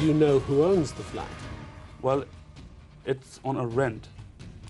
Do you know who owns the flat? Well, it's on a rent.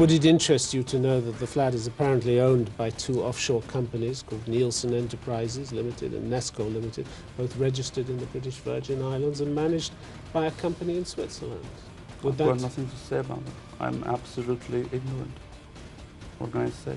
Would it interest you to know that the flat is apparently owned by two offshore companies called Nielsen Enterprises Limited and Nesco Limited, both registered in the British Virgin Islands and managed by a company in Switzerland? Would I've got that... nothing to say about it. I'm absolutely ignorant. What can I say?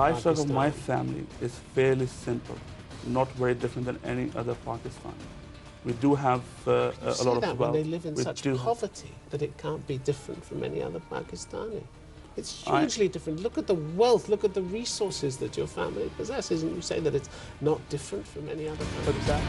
Lifestyle of my family is fairly simple, not very different than any other Pakistani. We do have a lot of that when wealth. they live in We such do- poverty that it can't be different from any other Pakistani. It's hugely different. Look at the wealth, look at the resources that your family possesses, and you say that it's not different from any other Pakistani.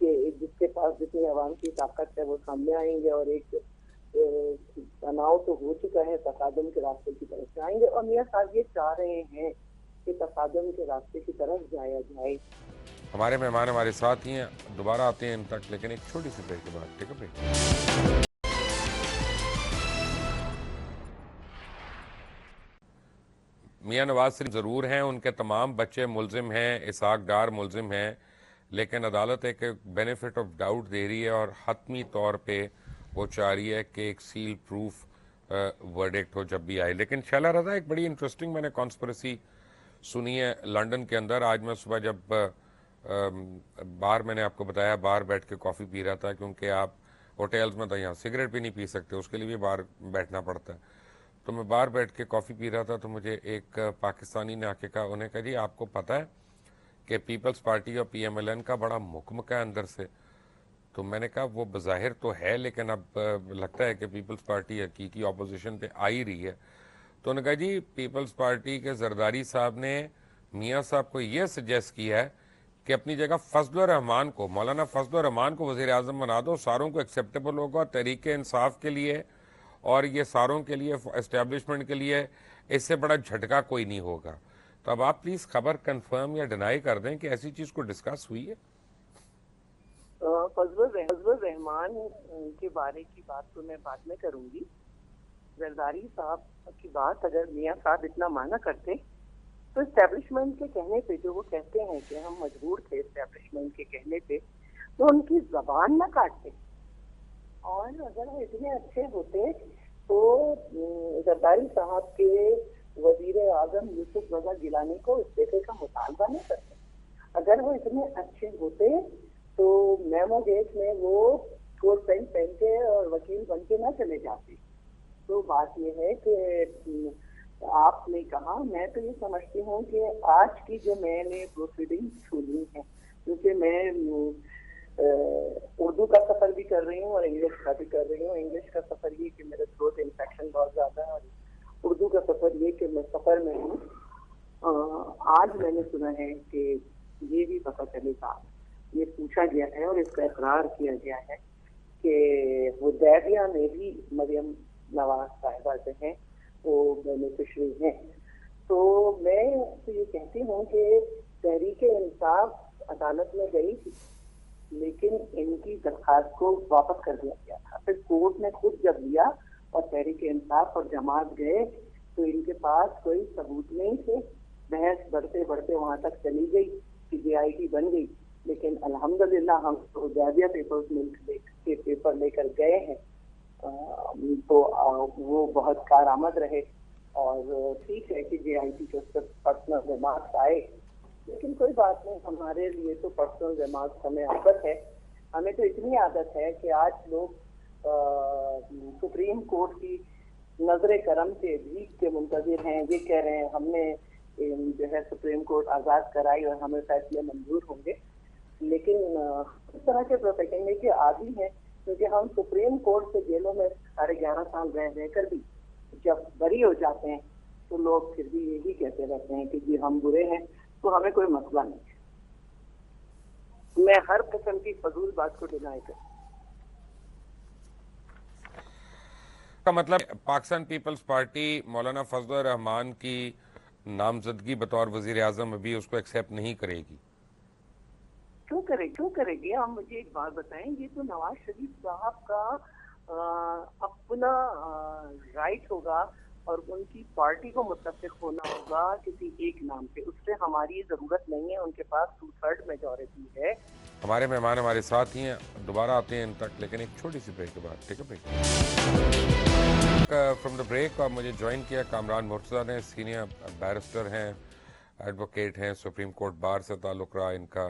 کہ جس کے پاس جتنی عوام کی طاقت ہے وہ سامنے آئیں گے اور ایک تناؤ تو ہو چکا ہے، تصادم کے راستے کی طرف جائیں گے. اور میاں صاحب یہ چاہ رہے ہیں کہ تصادم کے راستے کی طرف جایا جائے. ہمارے مہمان ہمارے ساتھ ہی ہیں، دوبارہ آتے ہیں ان تک، لیکن ایک چھوٹی سی بریک کے بعد. ٹھیک ہے بریک. میاں نواز شریف ضرور ہیں، ان کے تمام بچے ملزم ہیں، اسحاق ڈار ملزم ہیں، لیکن عدالت ایک بینیفٹ آف ڈاؤٹ دے رہی ہے اور حتمی طور پہ وہ چاہ رہی ہے کہ ایک سیل پروف ورڈکٹ ہو جب بھی آئے. لیکن شیلا رضا، ایک بڑی انٹرسٹنگ میں نے کانسپریسی سنی ہے لنڈن کے اندر. آج میں صبح جب باہر، میں نے آپ کو بتایا باہر بیٹھ کے کافی پی رہا تھا، کیونکہ آپ ہوٹلز میں تو یہاں سگریٹ بھی نہیں پی سکتے، اس کے لیے بھی باہر بیٹھنا پڑتا ہے. تو میں باہر بیٹھ کے کافی پی رہا تھا تو مجھے ایک پاکستانی نے آ کے کہا، انہیں کہا جی آپ کو پتہ ہے کہ پیپلز پارٹی اور PMLN کا بڑا مکمکہ ہے اندر سے. تو میں نے کہا وہ بظاہر تو ہے، لیکن اب لگتا ہے کہ پیپلز پارٹی حقیقی اپوزیشن پہ آ ہی رہی ہے. تو انہوں نے کہا جی پیپلز پارٹی کے زرداری صاحب نے میاں صاحب کو یہ سجیسٹ کیا ہے کہ اپنی جگہ فضل الرحمان کو، مولانا فضل الرحمان کو وزیر اعظم بنا دو، ساروں کو ایکسیپٹیبل ہوگا. تحریک انصاف کے لیے اور یہ ساروں کے لیے، اسٹیبلشمنٹ کے لیے اس سے بڑا جھٹکا کوئی نہیں ہوگا. تو اب آپ پلیز خبر کنفرم یا ڈینائی کر دیں کہ ایسی چیز کو ڈسکس ہوئی ہے. فضل الرحمان کے بارے کی بات تو میں بعد میں کروں گی. زرداری صاحب کی بات اگر میاں صاحب اتنا مانا کرتے تو اسٹیبلشمنٹ کے کہنے پہ، جو وہ کہتے ہیں کہ ہم مجبور تھے اسٹیبلشمنٹ کے کہنے پہ، تو ان کی زبان نہ کاٹتے. اور اگر وہ اتنے اچھے ہوتے تو زرداری صاحب کے وزیر اعظم یوسف رضا گیلانی کو استعفے کا مطالبہ نہیں کرتے. اگر وہ اتنے اچھے ہوتے تو میمو گیٹ میں وہ کوٹ پینٹ پہن کے اور وکیل بن کے نہ چلے جاتے. تو بات یہ ہے کہ آپ نے کہا، میں تو یہ سمجھتی ہوں کہ آج کی جو میں نے پروسیڈنگ سنی ہے، کیونکہ میں اردو کا سفر بھی کر رہی ہوں اور انگلش کا بھی کر رہی ہوں. انگلش کا سفر یہ کہ میرے تھروٹ انفیکشن بہت زیادہ ہے، اور اردو کا سفر یہ کہ میں سفر میں ہوں. آج میں نے سنا ہے کہ یہ بھی پتہ چلے گا، یہ پوچھا گیا ہے اور اس کا اقرار کیا گیا ہے کہ حدیبیہ میں بھی مریم نواز صاحبہ جو ہیں وہ بینیفیشری ہیں. تو میں تو یہ کہتی ہوں کہ تحریک انصاف عدالت میں گئی تھی، لیکن ان کی درخواست کو واپس کر دیا گیا تھا. پھر کورٹ نے خود جب لیا اور تحریک انصاف اور جماعت گئے تو ان کے پاس کوئی ثبوت نہیں تھے. بحث بڑھتے بڑھتے وہاں تک چلی گئی کہ JIT بن گئی. لیکن الحمدللہ ہم حدیبیہ پیپرز ملک کے پیپر لے کر گئے ہیں تو وہ بہت کارآمد رہے. اور ٹھیک ہے کہ JIT کے اس پر پرسنل ریمارکس آئے، لیکن کوئی بات نہیں، ہمارے لیے تو پرسنل ریمارکس ہمیں عادت ہے. ہمیں تو اتنی عادت ہے کہ آج لوگ سپریم کورٹ کی نظر کرم سے بھیک کے منتظر ہیں. یہ کہہ رہے ہیں ہم نے جو ہے سپریم کورٹ آزاد کرائی اور ہمیں فیصلے منظور ہوں گے. لیکن اس طرح کے پروپیگنڈے کے عادی ہیں، کیونکہ ہم سپریم کورٹ سے جیلوں میں 11.5 سال رہ کر بھی جب بری ہو جاتے ہیں تو لوگ پھر بھی یہی کہتے رہتے ہیں کہ جی ہم برے ہیں. تو ہمیں کوئی مسئلہ نہیں ہے. میں ہر قسم کی فضول بات کو ڈینائی کروں. کا مطلب پاکستان پیپلز پارٹی مولانا فضل الرحمان کی نامزدگی بطور وزیر اعظم ابھی اس کو ایکسیپٹ نہیں کرے گی. کیوں کرے گی؟ آپ مجھے ایک بات بتائیں، یہ تو نواز شریف صاحب کا اپنا رائٹ ہوگا اور ان کی پارٹی کو متفق ہونا ہوگا کسی ایک نام پہ. اس سے ہماری ضرورت نہیں ہے. ان کے پاس 2/3 میجورٹی ہے. ہمارے مہمان ہمارے ساتھ ہی ہیں، دوبارہ آتے ہیں ان تک، لیکن ایک چھوٹی سی بریک کے بعد. ٹھیک ہے بریک. فرام دا بریک مجھے جوائن کیا کامران مرتضیٰ نے، سینئر بیرسٹر ہیں، ایڈوکیٹ ہیں، سپریم کورٹ بار سے تعلق رہا ان کا،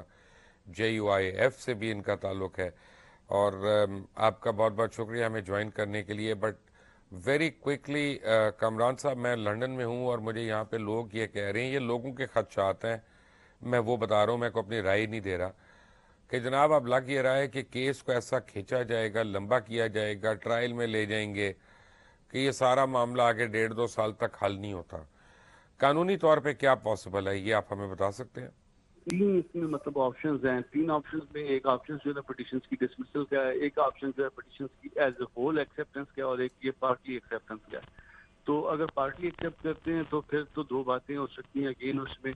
JUIF سے بھی ان کا تعلق ہے. اور آپ کا بہت بہت شکریہ ہمیں جوائن کرنے کے لیے. بٹ ویری کوئکلی کامران صاحب، میں لنڈن میں ہوں اور مجھے یہاں پہ لوگ یہ کہہ رہے ہیں، یہ لوگوں کے خدشات ہیں، میں وہ بتا رہا ہوں، میں کو اپنی رائے نہیں دے رہا، کہ جناب اب لگ یہ رہا ہے کہ کیس کو ایسا کھینچا جائے گا، لمبا کیا جائے گا، ٹرائل میں لے جائیں گے کہ یہ سارا معاملہ آگے 1.5-2 سال تک حل نہیں ہوتا. قانونی طور پہ کیا پاسبل ہے، یہ آپ ہمیں بتا سکتے ہیں؟ تین اس میں مطلب آپشنز ہیں. تین آپشنز میں ایک آپشن جو ہے پٹیشنز کی ڈسمسل کا ہے, ایک آپشن جو ہے پٹیشنز کی ایز اے ہول ایکسیپٹنس کا ہے, اور ایک یہ پارٹلی ایکسیپٹنس کا ہے. تو اگر پارٹلی ایکسیپٹ کرتے ہیں تو پھر تو دو باتیں ہو سکتی ہیں اگین اس میں,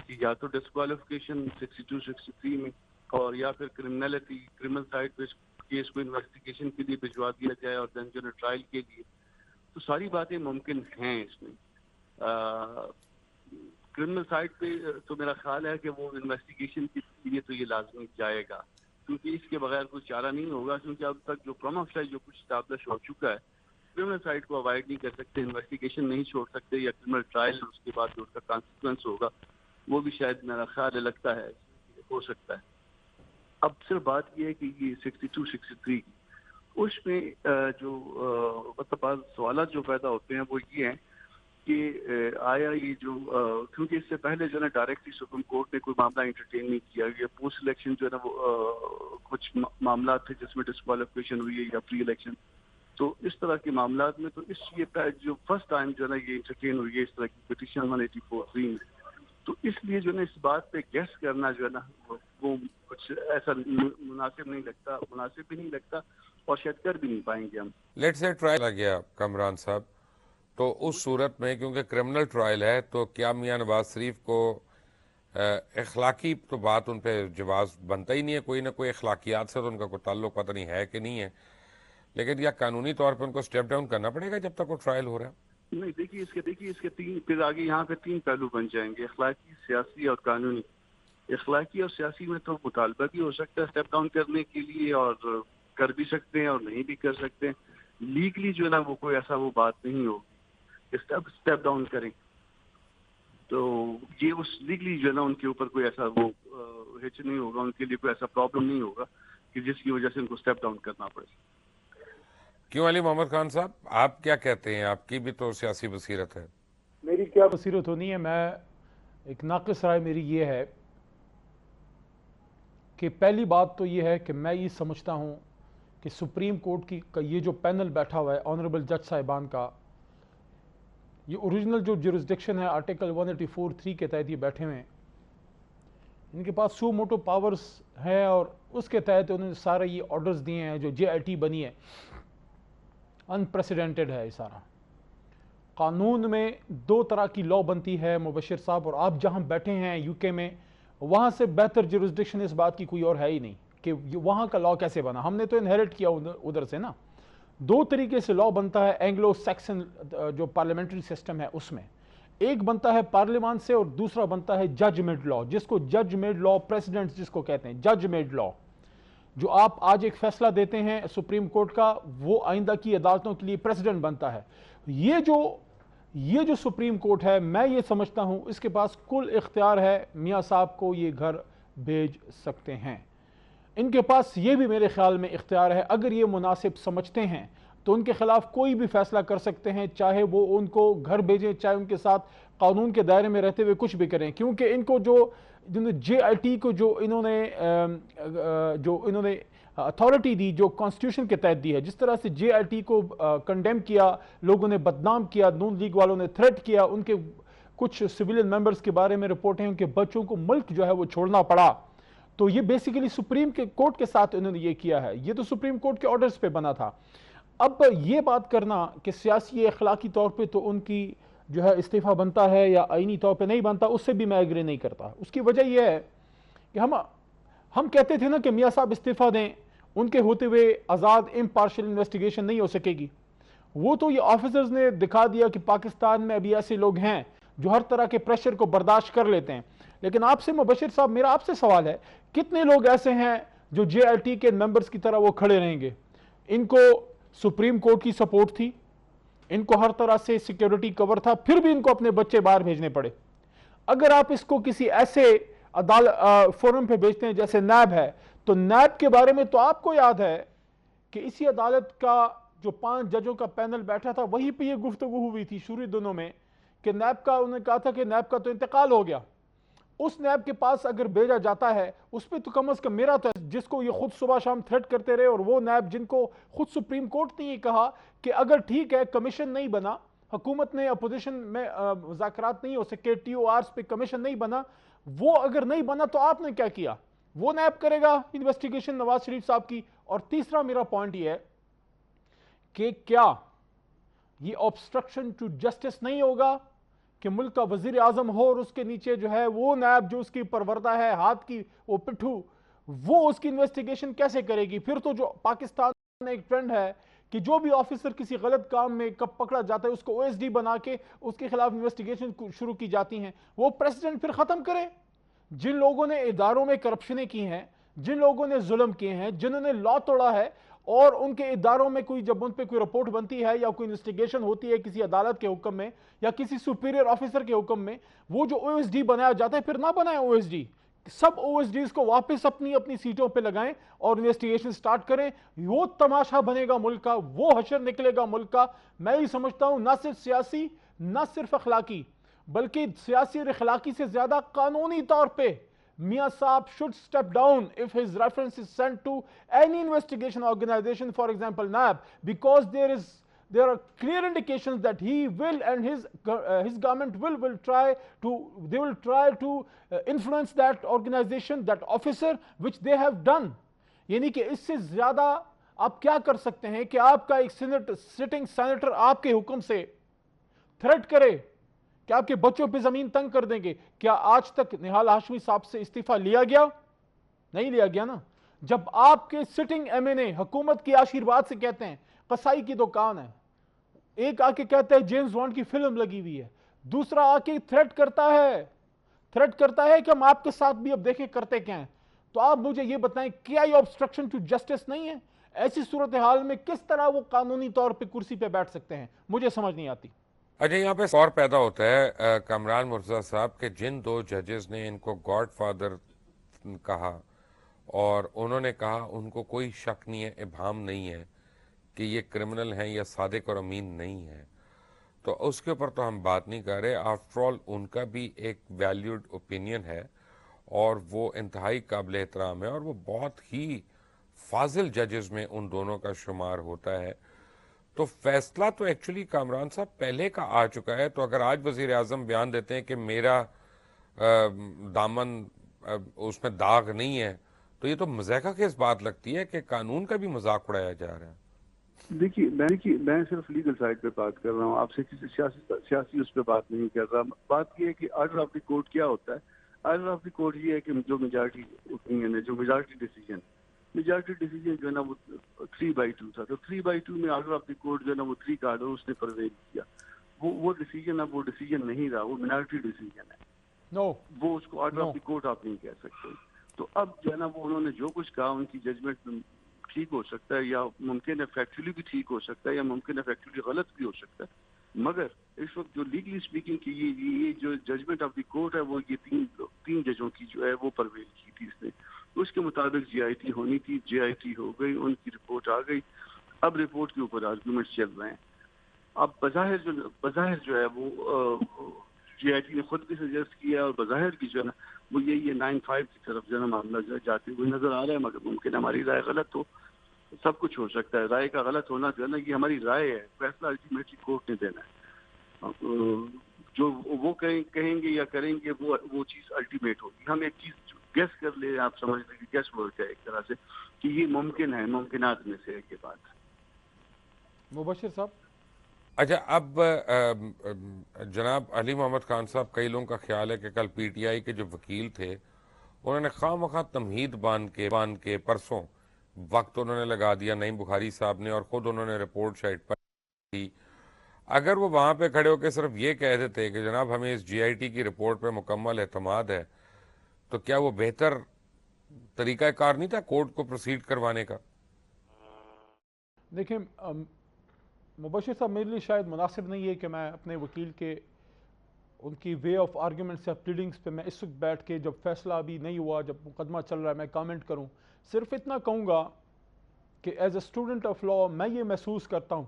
کہ یا تو ڈسکوالیفیکیشن 62-63 میں, اور یا پھر کرمنلٹی, کرمنل سائڈ پہ کیس کو انویسٹیگیشن کے لیے بھجوا دیا جائے اور دین جو ہے ٹرائل کے لیے. تو ساری باتیں ممکن ہیں اس میں. کرمنل سائڈ پہ تو میرا خیال ہے کہ وہ انویسٹیگیشن کے لیے تو یہ لازمی جائے گا, کیونکہ اس کے بغیر کوئی چارہ نہیں ہوگا, کیونکہ اب تک جو پروما فیسی جو کچھ اسٹیبلش ہو چکا ہے, کرمنل سائڈ کو اوائڈ نہیں کر سکتے, انویسٹیگیشن نہیں چھوڑ سکتے, یا کرمنل ٹرائل اس کے بعد جو اس کا کانسیکوینس ہوگا وہ بھی شاید میرا خیال لگتا ہے ہو سکتا ہے. اب صرف بات یہ ہے کہ یہ 62-63 کی, اس میں جو مطلب بعض سوالات جو پیدا ہوتے ہیں وہ یہ ہیں کہ آیا یہ جو کیونکہ اس سے پہلے جو ہے نا ڈائریکٹلی سپریم کورٹ نے کوئی معاملہ انٹرٹین نہیں کیا, یہ پوسٹ الیکشن جو ہے نا وہ کچھ معاملات تھے جس میں ڈسکوالیفیکیشن ہوئی ہے یا پری الیکشن, تو اس طرح کے معاملات میں تو اس یہ جو فرسٹ ٹائم جو ہے نا یہ انٹرٹین ہوئی ہے اس طرح کی پٹیشن 184(3) میں. تو اس لیے جو ہے نا اس بات پہ گیس کرنا جو ہے نا وہ کچھ ایسا مناسب نہیں لگتا, مناسب بھی نہیں لگتا, اور شاید کر بھی نہیں پائیں گے ہم. لیٹ سے ٹرائل آ گیا کامران صاحب, تو اس صورت میں کیونکہ کرمنل ٹرائل ہے تو کیا میاں نواز شریف کو اخلاقی تو بات ان پہ جواز بنتا ہی نہیں ہے, کوئی نہ کوئی اخلاقیات سے تو ان کا کوئی تعلق پتہ نہیں ہے کہ نہیں ہے, لیکن یا قانونی طور پہ ان کو سٹیپ ڈاؤن کرنا پڑے گا جب تک وہ ٹرائل ہو رہا ہے؟ نہیں, دیکھیے اس کے تین پھر آگے یہاں پہ تین پہلو بن جائیں گے, اخلاقی, سیاسی اور قانونی. اخلاقی اور سیاسی میں تو مطالبہ بھی ہو سکتا ہے اسٹیپ ڈاؤن کرنے کے لیے, اور کر بھی سکتے ہیں اور نہیں بھی کر سکتے. لیگلی جو ہے نا وہ کوئی ایسا وہ بات نہیں ہوگی اسٹیپ ڈاؤن کریں, تو یہ اس لیگلی جو ہے نا ان کے اوپر کوئی ایسا وہ ہچ نہیں ہوگا, ان کے لیے کوئی ایسا پرابلم نہیں ہوگا کہ جس کی وجہ سے ان کو اسٹیپ ڈاؤن کرنا پڑے. کیوں علی محمد خان صاحب, آپ کیا کہتے ہیں؟ آپ کی بھی تو سیاسی بصیرت ہے. میری کیا بصیرت ہونی ہے, میں ایک ناقص رائے میری یہ ہے کہ پہلی بات تو یہ ہے کہ میں یہ سمجھتا ہوں کہ سپریم کورٹ کا یہ جو پینل بیٹھا ہوا ہے آنریبل جج صاحبان کا, یہ اوریجنل جو جورسڈکشن ہے آرٹیکل 184(3) کے تحت یہ بیٹھے ہوئے ہیں, ان کے پاس سو موٹو پاورز ہیں, اور اس کے تحت انہوں نے سارے یہ آرڈرز دیے ہیں. جو JIT بنی ہے انپریسیڈنٹڈ ہے, یہ سارا قانون میں دو طرح کی لا بنتی ہے مبشر صاحب, اور آپ جہاں بیٹھے ہیں UK میں, وہاں سے بہتر جورسڈکشن اس بات کی کوئی اور ہے ہی نہیں کہ وہاں کا لا کیسے بنا. ہم نے تو انہیریٹ کیا ادھر سے نا. دو طریقے سے لا بنتا ہے اینگلو سیکسن جو پارلیمنٹری سسٹم ہے اس میں, ایک بنتا ہے پارلیمان سے اور دوسرا بنتا ہے جج میڈ لا, جس کو جج میڈ لا پریسیڈنٹ جس کو کہتے ہیں, جج میڈ لا. جو آپ آج ایک فیصلہ دیتے ہیں سپریم کورٹ کا, وہ آئندہ کی عدالتوں کے لیے پریسیڈنٹ بنتا ہے. یہ جو سپریم کورٹ ہے, میں یہ سمجھتا ہوں اس کے پاس کل اختیار ہے میاں صاحب کو یہ گھر بھیج سکتے ہیں. ان کے پاس یہ بھی میرے خیال میں اختیار ہے, اگر یہ مناسب سمجھتے ہیں تو ان کے خلاف کوئی بھی فیصلہ کر سکتے ہیں, چاہے وہ ان کو گھر بھیجیں, چاہے ان کے ساتھ قانون کے دائرے میں رہتے ہوئے کچھ بھی کریں. کیونکہ ان کو جو JIT کو جو انہوں نے اتھارٹی دی, جو کانسٹیٹیوشن کے تحت دی ہے, جس طرح سے JIT کو کنڈیم کیا, لوگوں نے بدنام کیا, نون لیگ والوں نے تھریٹ کیا, ان کے کچھ سویلین ممبرز کے بارے میں رپورٹ ہیں, ان کے بچوں کو ملک جو ہے وہ چھوڑنا پڑا. تو یہ بیسیکلی سپریم کورٹ کے ساتھ انہوں نے یہ کیا ہے, یہ تو سپریم کورٹ کے آرڈرز پہ بنا تھا. اب یہ بات کرنا کہ سیاسی اخلاقی طور پہ تو ان کی جو ہے استعفیٰ بنتا ہے یا آئینی طور پہ نہیں بنتا, اس سے بھی میں ایگری نہیں کرتا. اس کی وجہ یہ ہے کہ ہم کہتے تھے نا کہ میاں صاحب استعفیٰ دیں, ان کے ہوتے ہوئے آزاد امپارشل انویسٹیگیشن نہیں ہو سکے گی. وہ تو یہ آفیسرز نے دکھا دیا کہ پاکستان میں ابھی ایسے لوگ ہیں جو ہر طرح کے پریشر کو برداشت کر لیتے ہیں. لیکن آپ سے مبشر صاحب, میرا آپ سے سوال ہے, کتنے لوگ ایسے ہیں جو JIT کے ممبرز کی طرح وہ کھڑے رہیں گے؟ ان کو سپریم کورٹ کی سپورٹ تھی, ان کو ہر طرح سے سیکیورٹی کور تھا, پھر بھی ان کو اپنے بچے باہر بھیجنے پڑے. اگر آپ اس کو کسی ایسے فورم پہ بھیجتے ہیں جیسے نیب ہے, تو نیب کے بارے میں تو آپ کو یاد ہے کہ اسی عدالت کا جو 5 ججوں کا پینل بیٹھا تھا, وہیں پہ یہ گفتگو ہوئی تھی شروع دنوں میں کہ نیب کا, انہوں نے کہا تھا کہ نیب کا تو انتقال ہو گیا. اس نیب کے پاس اگر بھیجا جاتا ہے, اس پہ تو کم از کم میرا تو جس کو یہ خود صبح شام تھریٹ کرتے رہے, اور وہ نیب جن کو خود سپریم کورٹ نے یہ کہا کہ اگر ٹھیک ہے کمیشن نہیں بنا, حکومت نے اپوزیشن میں مذاکرات نہیں ہو سکے, TORs پہ کمیشن نہیں بنا, وہ اگر نہیں بنا تو آپ نے کیا کیا؟ وہ نیب کرے گا انویسٹیگیشن نواز شریف صاحب کی. اور تیسرا میرا پوائنٹ یہ ہے کہ کیا یہ obstruction ٹو جسٹس نہیں ہوگا کہ ملک کا وزیر اعظم ہو اور اس کے نیچے جو ہے وہ نیب جو اس کی پروردہ ہے ہاتھ کی وہ پٹھو, وہ اس کی انویسٹیگیشن کیسے کرے گی؟ پھر تو جو پاکستان میں ایک ٹرینڈ ہے کہ جو بھی آفیسر کسی غلط کام میں کب پکڑا جاتا ہے اس کو OSD بنا کے اس کے خلاف انویسٹیگیشن شروع کی جاتی ہیں. وہ پریسیڈنٹ پھر ختم کرے. جن لوگوں نے اداروں میں کرپشنیں کی ہیں, جن لوگوں نے ظلم کیے ہیں, جنہوں نے لا توڑا ہے, اور ان کے اداروں میں کوئی جب ان پہ کوئی رپورٹ بنتی ہے یا کوئی انویسٹیگیشن ہوتی ہے کسی عدالت کے حکم میں یا کسی سپیریئر آفیسر کے حکم میں, وہ جو OSD بنایا جاتا ہے پھر نہ بنائیں OSD. سب OSDs کو واپس اپنی سیٹوں پہ لگائیں اور انویسٹیگیشن سٹارٹ کریں. وہ تماشا بنے گا ملک کا, وہ حشر نکلے گا ملک کا. میں یہ سمجھتا ہوں نہ صرف سیاسی نہ صرف اخلاقی بلکہ سیاسی اور اخلاقی سے زیادہ قانونی طور پہ میاں صاحب should step down if his reference is sent to any investigation organization, for example NAB, because there are clear indications that he will and his government will try to influence that organization, that officer, which they have done. یعنی کہ اس سے زیادہ آپ کیا کر سکتے ہیں کہ آپ کا ایک سٹنگ سینیٹر آپ کے حکم سے تھریٹ کرے کہ آپ کے بچوں پہ زمین تنگ کر دیں گے. کیا آج تک نہال ہاشمی صاحب سے استعفیٰ لیا گیا؟ نہیں لیا گیا نا. جب آپ کے سٹنگ MNA حکومت کی آشیرواد سے کہتے ہیں قصائی کی دکان ہے, ایک آ کے کہتا ہے جیمز بانڈ کی فلم لگی ہوئی ہے, دوسرا آ کے تھریٹ کرتا ہے کہ ہم آپ کے ساتھ بھی اب دیکھیں کرتے کیا ہیں. تو آپ مجھے یہ بتائیں کیا یہ obstruction ٹو جسٹس نہیں ہے؟ ایسی صورتحال میں کس طرح وہ قانونی طور پہ کرسی پہ بیٹھ سکتے ہیں؟ مجھے سمجھ نہیں آتی. اچھا, یہاں پہ اور پیدا ہوتا ہے کامران مرزا صاحب کہ جن دو ججز نے ان کو گاڈ فادر کہا اور انہوں نے کہا ان کو کوئی شک نہیں ہے, ابہام نہیں ہے کہ یہ کرمنل ہیں یا صادق اور امین نہیں ہیں, تو اس کے اوپر تو ہم بات نہیں کر رہے. آفٹر آل ان کا بھی ایک ویلیوڈ اوپینین ہے اور وہ انتہائی قابل احترام ہے اور وہ بہت ہی فاضل ججز میں ان دونوں کا شمار ہوتا ہے. تو فیصلہ تو ایکچولی کامران صاحب پہلے کا آ چکا ہے. تو اگر آج وزیر اعظم بیان دیتے ہیں کہ میرا دامن اس میں داغ نہیں ہے, تو یہ تو مذاق کی اس بات لگتی ہے کہ قانون کا بھی مذاق اڑایا جا رہا ہے. دیکھیے میں صرف لیگل سائڈ پہ بات کر رہا ہوں, آپ سے کسی سیاسی اس پہ بات نہیں کر رہا. بات یہ ہے کہ آرڈر آف دی کورٹ کیا ہوتا ہے. آرڈر آف دی کورٹ یہ ہے کہ جو میجارٹی اوپینین ہے, جو میجارٹی ڈیسیجن جو ہے نا وہ 3/2 تھا, تو 3/2 میں آرڈر آف دی کورٹ جو ہے نا وہ 3 کا آرڈر اس نے پرویل کیا. وہ ڈیسیجن اب وہ ڈیسیجن نہیں رہا, وہ مائنورٹی ڈیسیجن ہے. وہ اس کو آرڈر آف دی کورٹ آپ نہیں کہہ سکتے. تو اب جو ہے نا وہ انہوں نے جو کچھ کہا ان کی ججمنٹ ٹھیک ہو سکتا ہے یا ممکن ہے فیکچولی بھی ٹھیک ہو سکتا ہے یا ممکن ہے فیکچولی غلط بھی ہو سکتا ہے, مگر اس وقت جو لیگلی اسپیکنگ کی یہ جو ججمنٹ آف دی کورٹ ہے وہ یہ تین ججوں کی جو ہے وہ پرویل کی تھی اس نے. اس کے مطابق GIT ہونی تھی, JIT ہو گئی, ان کی رپورٹ آ گئی. اب رپورٹ کے اوپر آرگومنٹ چل رہے ہیں. اب بظاہر جو ہے وہ GIT نے خود بھی سجیسٹ کیا اور بظاہر کی جو ہے نا وہ یہ 9/5 کی طرف جو ہے نا معاملہ جاتے ہوئے نظر آ رہا ہے, مگر ممکن ہماری رائے غلط ہو. سب کچھ ہو سکتا ہے. رائے کا غلط ہونا جو ہے نا یہ ہماری رائے ہے, فیصلہ الٹیمیٹلی کورٹ نے دینا ہے. جو وہ کہیں گے یا کریں گے وہ چیز الٹیمیٹ ہوگی. ہم ایک چیز گیس کر لیں, آپ سمجھ لیں کہ گیس ورک ہے ایک طرح سے کہ یہ ممکن ہے, ممکنات میں سے ایک بات. مبشر صاحب. اچھا, اب جناب علی محمد خان صاحب, کئی لوگوں کا خیال ہے کہ کل PTI کے جو وکیل تھے انہوں نے خواہ مخواہ تمہید باندھ کے پرسوں وقت انہوں نے لگا دیا نعیم بخاری صاحب نے, اور خود انہوں نے رپورٹ شائٹ پر دی. اگر وہ وہاں پہ کھڑے ہو کے صرف یہ کہہ دیتے کہ جناب ہمیں اس GIT کی رپورٹ پہ مکمل اعتماد ہے, تو کیا وہ بہتر طریقہ کار نہیں تھا کورٹ کو پروسیڈ کروانے کا؟ دیکھیں مبشر صاحب, میرے لیے شاید مناسب نہیں ہے کہ میں اپنے وکیل کے ان کی وے آف آرگیومنٹس یا پلیڈنگس پہ میں اس وقت بیٹھ کے جب فیصلہ ابھی نہیں ہوا, جب مقدمہ چل رہا ہے, میں کامنٹ کروں. صرف اتنا کہوں گا کہ as a student of law میں یہ محسوس کرتا ہوں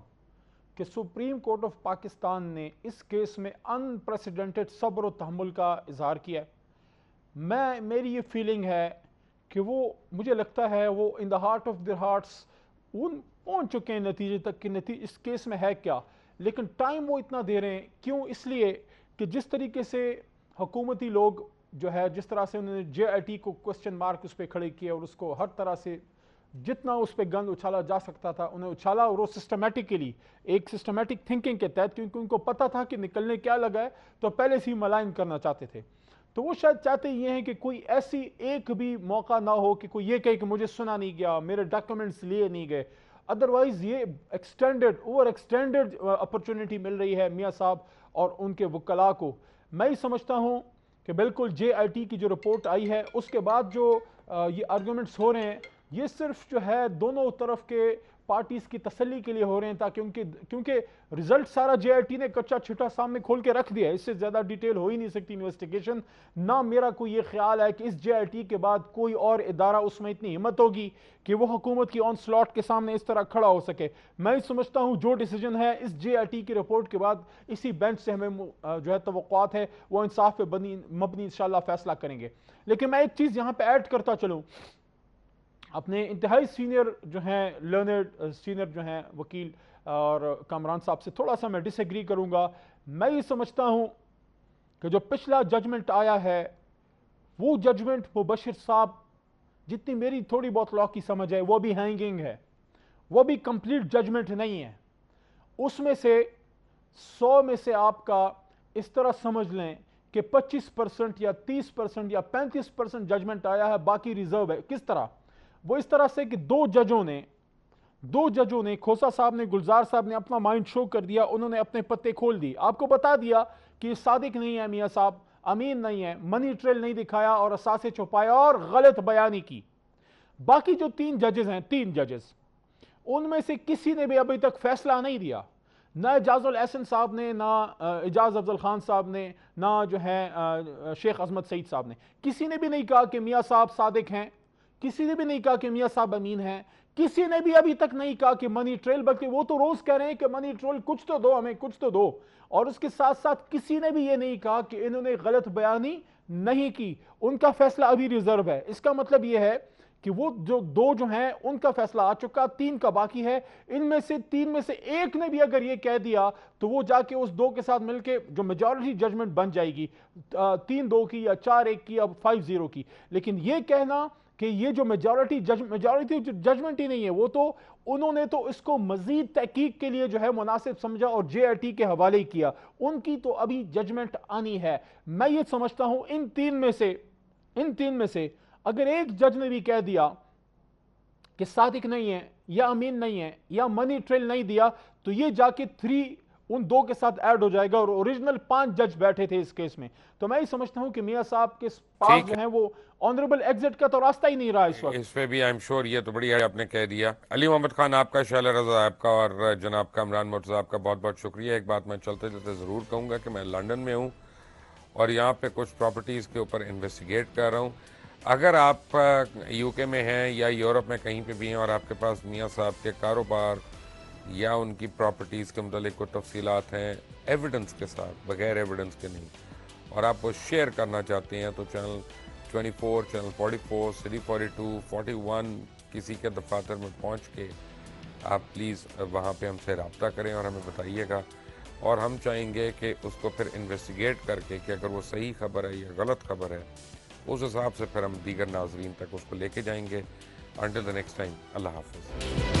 کہ سپریم کورٹ آف پاکستان نے اس کیس میں ان پریسیڈنٹڈ صبر و تحمل کا اظہار کیا ہے. میری یہ فیلنگ ہے کہ وہ, مجھے لگتا ہے وہ in the heart of their hearts پہنچ چکے ہیں نتیجے تک کہ اس کیس میں ہے کیا, لیکن ٹائم وہ اتنا دے رہے ہیں. کیوں؟ اس لیے کہ جس طریقے سے حکومتی لوگ جو ہے جس طرح سے انہوں نے جے آئی ٹی کو کوسچن مارک اس پہ کھڑے کیے اور اس کو ہر طرح سے جتنا اس پہ گند اچھالا جا سکتا تھا انہیں اچھالا، اور وہ سسٹمیٹکلی ایک سسٹمیٹک تھنکنگ کے تحت، کیونکہ ان کو پتہ تھا کہ نکلنے کیا لگا ہے تو پہلے سے ہی ملائن کرنا چاہتے تھے. تو وہ شاید چاہتے یہ ہیں کہ کوئی ایسی ایک بھی موقع نہ ہو کہ کوئی یہ کہے کہ مجھے سنا نہیں گیا، میرے ڈاکیومنٹس لیے نہیں گئے. ادروائز یہ اوور ایکسٹینڈڈ اپرچونٹی مل رہی ہے میاں صاحب اور ان کے وکلاء کو. میں ہی سمجھتا ہوں کہ بالکل جے آئی ٹی کی جو رپورٹ آئی ہے اس کے بعد جو یہ آرگومنٹس ہو رہے ہیں یہ صرف جو ہے دونوں طرف کے پارٹیز کی تسلی کے لیے ہو رہے ہیں، تاکہ کیونکہ رزلٹ سارا جے آئی ٹی نے کچا چھٹا سامنے کھول کے رکھ دیا ہے، اس سے زیادہ ڈیٹیل ہو ہی نہیں سکتی انویسٹیگیشن. نہ میرا کوئی یہ خیال ہے کہ اس جے آئی ٹی کے بعد کوئی اور ادارہ اس میں اتنی ہمت ہوگی کہ وہ حکومت کی آن سلاٹ کے سامنے اس طرح کھڑا ہو سکے. میں سمجھتا ہوں جو ڈیسیجن ہے اس جے آئی ٹی کی رپورٹ کے بعد اسی بینچ سے ہمیں جو ہے توقعات ہے وہ انصاف پہ مبنی انشاءاللہ فیصلہ کریں گے. لیکن میں ایک چیز یہاں پہ ایڈ کرتا چلوں، اپنے انتہائی سینئر جو ہیں لرنڈ سینئر جو ہیں وکیل اور کامران صاحب سے تھوڑا سا میں ڈس ایگری کروں گا. میں یہ سمجھتا ہوں کہ جو پچھلا ججمنٹ آیا ہے وہ ججمنٹ مبشر صاحب جتنی میری تھوڑی بہت لا کی سمجھ ہے وہ بھی ہینگنگ ہے، وہ بھی کمپلیٹ ججمنٹ نہیں ہے. اس میں سے 100 میں سے آپ کا اس طرح سمجھ لیں کہ 25% یا 30% یا 35% ججمنٹ آیا ہے، باقی ریزرو ہے. کس طرح؟ وہ اس طرح سے کہ دو ججوں نے کھوسا صاحب نے، گلزار صاحب نے اپنا مائنڈ شو کر دیا، انہوں نے اپنے پتے کھول دی، آپ کو بتا دیا کہ یہ صادق نہیں ہے میاں صاحب، امین نہیں ہے، منی ٹریل نہیں دکھایا اور اثاثے چھپایا اور غلط بیانی کی. باقی جو 3 ججز ہیں، 3 ججز، ان میں سے کسی نے بھی ابھی تک فیصلہ نہیں دیا. نہ اعجاز الاحسن صاحب نے، نہ اعجاز افضل خان صاحب نے، نہ جو ہے شیخ عظمت سعید صاحب نے. کسی نے بھی نہیں کہا کہ میاں صاحب صادق ہیں، کسی نے بھی نہیں کہا کہ میاں صاحب امین ہیں، کسی نے بھی ابھی تک نہیں کہا کہ منی ٹریل، بلکہ وہ تو روز کہہ رہے ہیں کہ منی ٹریل کچھ تو دو ہمیں، کچھ تو دو. اور اس کے ساتھ ساتھ کسی نے بھی یہ نہیں کہا کہ انہوں نے غلط بیانی نہیں کی. ان کا فیصلہ ابھی ریزرو ہے. اس کا مطلب یہ ہے کہ وہ جو 2 جو ہیں ان کا فیصلہ آ چکا، 3 کا باقی ہے. ان میں سے 3 میں سے ایک نے بھی اگر یہ کہہ دیا تو وہ جا کے اس 2 کے ساتھ مل کے جو میجورٹی ججمنٹ بن جائے گی، 3-2 کی یا 4-1 کی یا 5-0 کی. لیکن یہ کہنا کہ یہ جو میجورٹی ججمنٹ ہی نہیں ہے، وہ تو انہوں نے تو اس کو مزید تحقیق کے لیے جو ہے مناسب سمجھا اور جے آئی ٹی کے حوالے کیا. ان کی تو ابھی ججمنٹ آنی ہے. میں یہ سمجھتا ہوں ان تین میں سے اگر ایک جج نے بھی کہہ دیا کہ صادق نہیں ہے یا امین نہیں ہے یا منی ٹریل نہیں دیا تو یہ جا کے 3 ان 2 کے ساتھ ایڈ ہو جائے گا، اور اوریجنل 5 جج بیٹھے تھے اس کیس میں. تو میں یہ سمجھتا ہوں کہ میاں صاحب کے پاس جو ہیں وہ آنریبل ایگزٹ کا تو راستہ ہی نہیں رہا اس وقت. اس پہ بھی آئی ایم شور یہ تو بڑی آپ نے کہہ دیا. علی محمد خان آپ کا، شعلہ رضا آپ کا، اور جناب کامران مرتضیٰ آپ کا بہت بہت شکریہ. ایک بات میں چلتے چلتے ضرور کہوں گا کہ میں لنڈن میں ہوں اور یہاں پہ کچھ پراپرٹیز کے اوپر انویسٹیگیٹ کر رہا ہوں. اگر آپ یو کے میں ہیں یا یورپ میں کہیں پہ بھی ہیں اور آپ کے پاس میاں صاحب کے کاروبار یا ان کی پراپرٹیز کے متعلق کوئی تفصیلات ہیں ایویڈنس کے ساتھ، بغیر ایویڈنس کے نہیں، اور آپ وہ شیئر کرنا چاہتے ہیں تو چینل 24، چینل 44، سٹی 42، 41 کسی کے دفاتر میں پہنچ کے آپ پلیز وہاں پہ ہم سے رابطہ کریں اور ہمیں بتائیے گا. اور ہم چاہیں گے کہ اس کو پھر انویسٹیگیٹ کر کے کہ اگر وہ صحیح خبر ہے یا غلط خبر ہے اس حساب سے پھر ہم دیگر ناظرین تک اس کو لے کے جائیں گے. انٹل دی نیکسٹ ٹائم، اللہ حافظ.